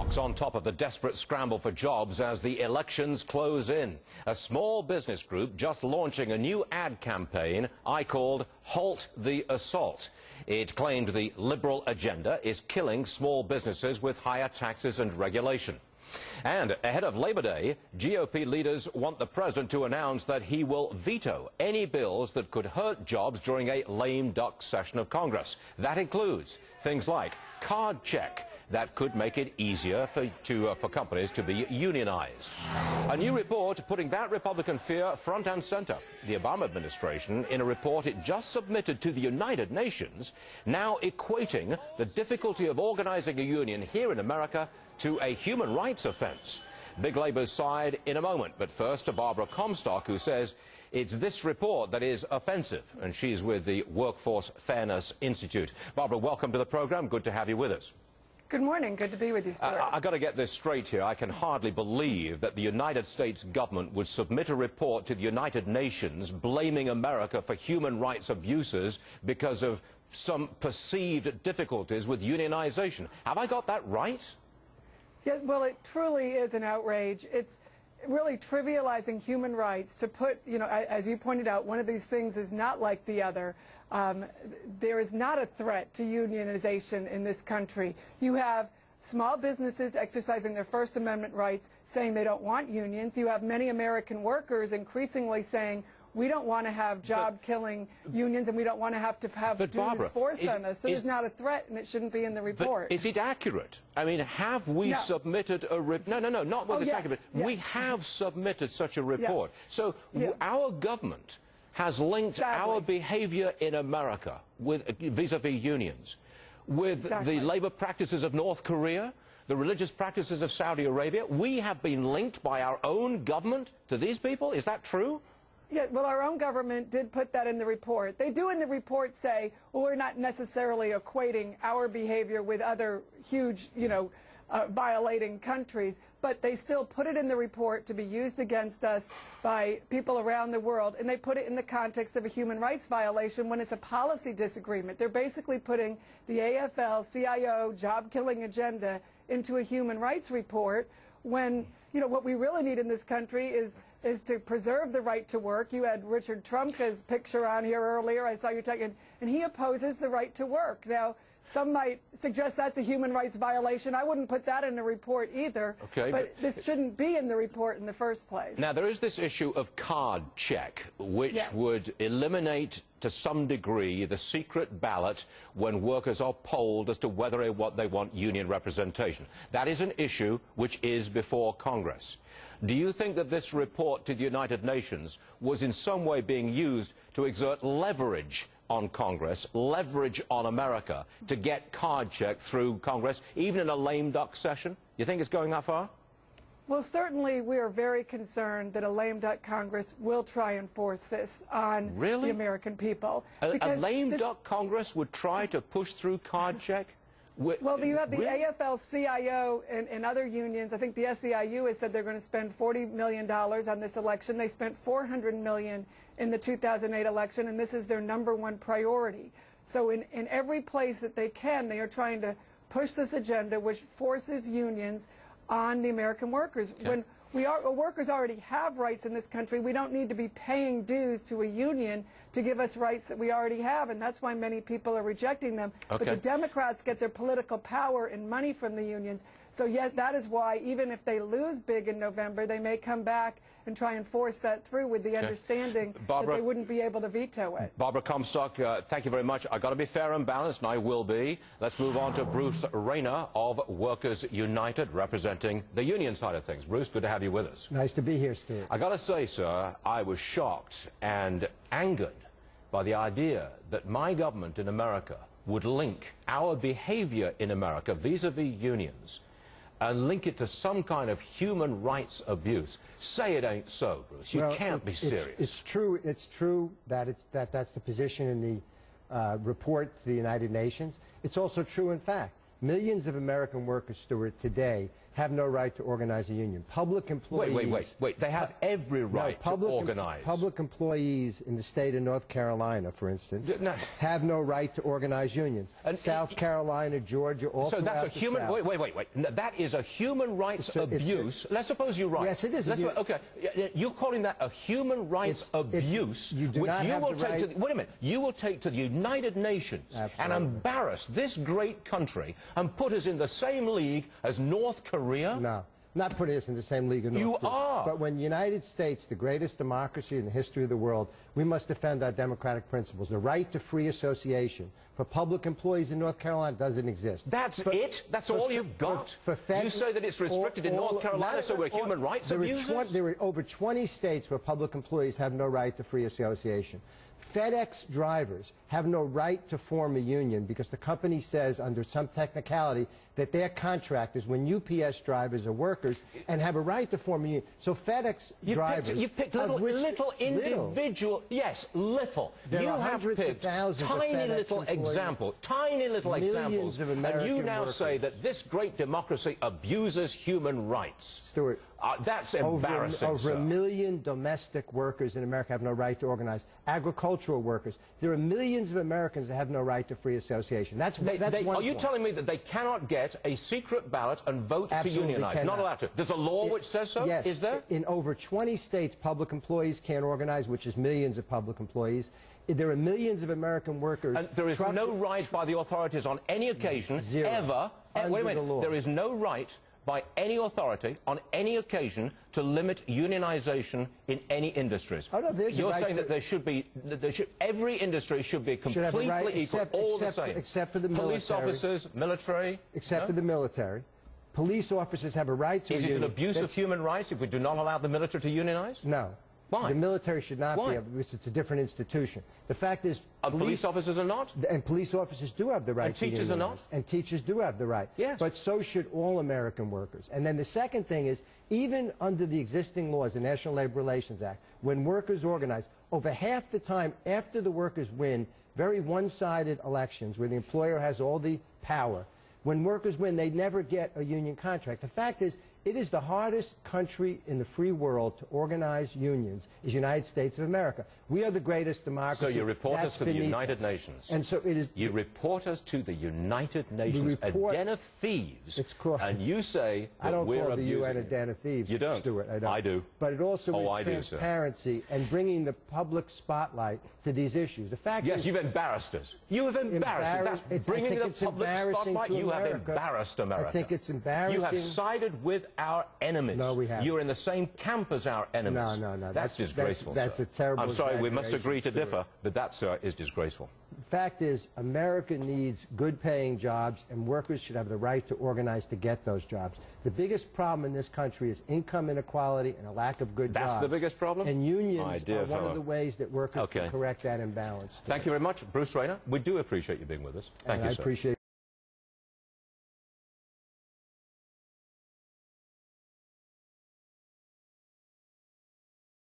stocks on top of the desperate scramble for jobs as the elections close in. A small business group just launching a new ad campaign I called Halt the Assault. It claimed the Liberal agenda is killing small businesses with higher taxes and regulation. And ahead of Labor Day, GOP leaders want the president to announce that he will veto any bills that could hurt jobs during a lame duck session of Congress. That includes things like card check that could make it easier for companies to be unionized. A new report putting that Republican fear front and center. The Obama administration, in a report it just submitted to the United Nations, now equating the difficulty of organizing a union here in America to a human rights offense. Big Labour's side in a moment, but first to Barbara Comstock, who says it's this report that is offensive, and she's with the Workforce Fairness Institute. Barbara, welcome to the program. Good to have you with us. Good morning. Good to be with you, Stuart. I've got to get this straight here. I can hardly believe that the United States government would submit a report to the United Nations blaming America for human rights abuses because of some perceived difficulties with unionization. Have I got that right? Yeah, well, it truly is an outrage. It's really trivializing human rights to put, as you pointed out, one of these things is not like the other. There is not a threat to unionization in this country. You have small businesses exercising their First Amendment rights, saying they don't want unions. You have many American workers increasingly saying, we don't want to have job-killing unions, and we don't want to have dues forced on us. So there's not a threat, and it shouldn't be in the report. But is it accurate? I mean, have we submitted a report? No, not with this accurate. Yes. We have submitted such a report. Yes. So our government has linked our behavior in America with vis-a-vis unions with the labor practices of North Korea, the religious practices of Saudi Arabia. We have been linked by our own government to these people. Is that true? Yeah, well, our own government did put that in the report. They do in the report say, well, we're not necessarily equating our behavior with other huge, violating countries, but they still put it in the report to be used against us by people around the world, and they put it in the context of a human rights violation when it's a policy disagreement. They're basically putting the AFL-CIO job-killing agenda into a human rights report when, what we really need in this country is to preserve the right to work. You had Richard Trumka's picture on here earlier. I saw you talking, and he opposes the right to work. Now, some might suggest that's a human rights violation. I wouldn't put that in the report either. Okay, but this shouldn't be in the report in the first place. Now, there is this issue of card check, which would eliminate to some degree the secret ballot when workers are polled as to whether or what they want union representation. That is an issue which is before Congress. Do you think that this report to the United Nations was in some way being used to exert leverage on Congress, leverage on America, to get card check through Congress, even in a lame duck session? You think it's going that far? Well, certainly we are very concerned that a lame duck Congress will try and force this on the American people. A lame duck Congress would try to push through card check? Well, you have the AFL-CIO and other unions. I think the SEIU has said they're going to spend $40 million on this election. They spent $400 million in the 2008 election, and this is their #1 priority. So in every place that they can, they are trying to push this agenda, which forces unions on the American workers. Okay. When workers already have rights in this country, we don't need to be paying dues to a union to give us rights that we already have, and that's why many people are rejecting them. Okay. But the Democrats get their political power and money from the unions. So yet that is why, even if they lose big in November, they may come back and try and force that through with the understanding that they wouldn't be able to veto it. Barbara Comstock, thank you very much. I've got to be fair and balanced, and I will be. Let's move on to Bruce Rayner of Workers United, representing the union side of things. Bruce, good to have you with us. Nice to be here, Stuart. I got to say, sir, I was shocked and angered by the idea that my government in America would link our behavior in America vis-a-vis unions and link it to some kind of human rights abuse. Say it ain't so, Bruce. You can't be serious. It's true. It's true that that's the position in the report to the United Nations. It's also true, in fact. Millions of American workers, Stuart, today have no right to organize a union. Public employees... Wait. They have every right to organize. Public employees in the state of North Carolina, for instance, have no right to organize unions. And South Carolina, Georgia, all so that's a the human... South. Wait. That is a human rights abuse. Let's suppose you're right. Yes, it is. Okay. You're calling that a human rights abuse, you do which not you have will the take right... to... Wait a minute. You will take to the United Nations and embarrass this great country and put us in the same league as North Korea? No. Not putting us in the same league as North Korea. You are. But when the United States, the greatest democracy in the history of the world, we must defend our democratic principles. The right to free association for public employees in North Carolina doesn't exist. That's it? That's all you've got? You say that it's restricted in North Carolina, so we're human rights abusers? There are over 20 states where public employees have no right to free association. FedEx drivers have no right to form a union because the company says under some technicality that they're contractors when UPS drivers are workers and have a right to form a union. So FedEx drivers... You picked little individual... Yes, little. You have picked tiny little examples, and you now say that this great democracy abuses human rights. Stuart, that's embarrassing, Over 1 million domestic workers in America have no right to organize. Agricultural workers. There are millions of Americans that have no right to free association. That's one Are you point. telling me that they cannot get a secret ballot and vote Absolutely to unionize? cannot. Not allowed to. There's a law which says so? Yes. Is there? In over 20 states, public employees can't organize, which is millions of public employees. There are millions of American workers... And there is no right by the authorities on any occasion, ever... Wait a minute. There is no right by any authority on any occasion to limit unionization in any industries. Oh, no, there's You're a right saying that there should be... every industry should be completely equal, all the same. Except for the military. Police officers, military... Except for the military. Police officers have a right to... Is it an abuse of human rights if we do not allow the military to unionize? No. Why? The military should not be able, because it's a different institution. The fact is... police officers are not? And police officers do have the right to unionize. And teachers are not? And teachers do have the right. Yes. But so should all American workers. And then the second thing is, even under the existing laws, the National Labor Relations Act, when workers organize, over half the time after the workers win very one-sided elections where the employer has all the power, when workers win, they never get a union contract. The fact is, it is the hardest country in the free world to organize unions, is the United States of America. We are the greatest democracy. So you report us to the United Nations. And so it is... You report us to the United Nations, a den of thieves. It's called... And you say that we're abusing... I don't call the UN a den of thieves, You don't? Stuart, I don't. I do. But it also is I transparency and bringing the public spotlight to these issues. The fact Yes, is... you've embarrassed us. You have embarrassed us. That's bringing the public spotlight. You have embarrassed America. I think it's embarrassing. You have sided with our enemies. No, we haven't. You're in the same camp as our enemies. No. That's disgraceful, That's sir. a terrible... I'm sorry, we must agree to Stuart. differ, but that, sir, is disgraceful. The fact is, America needs good-paying jobs, and workers should have the right to organize to get those jobs. The biggest problem in this country is income inequality and a lack of good jobs. That's the biggest problem? And unions are one of the ways that workers can correct that imbalance. Thank you very much, Bruce Rayner. We do appreciate you being with us. Thank you, sir. I appreciate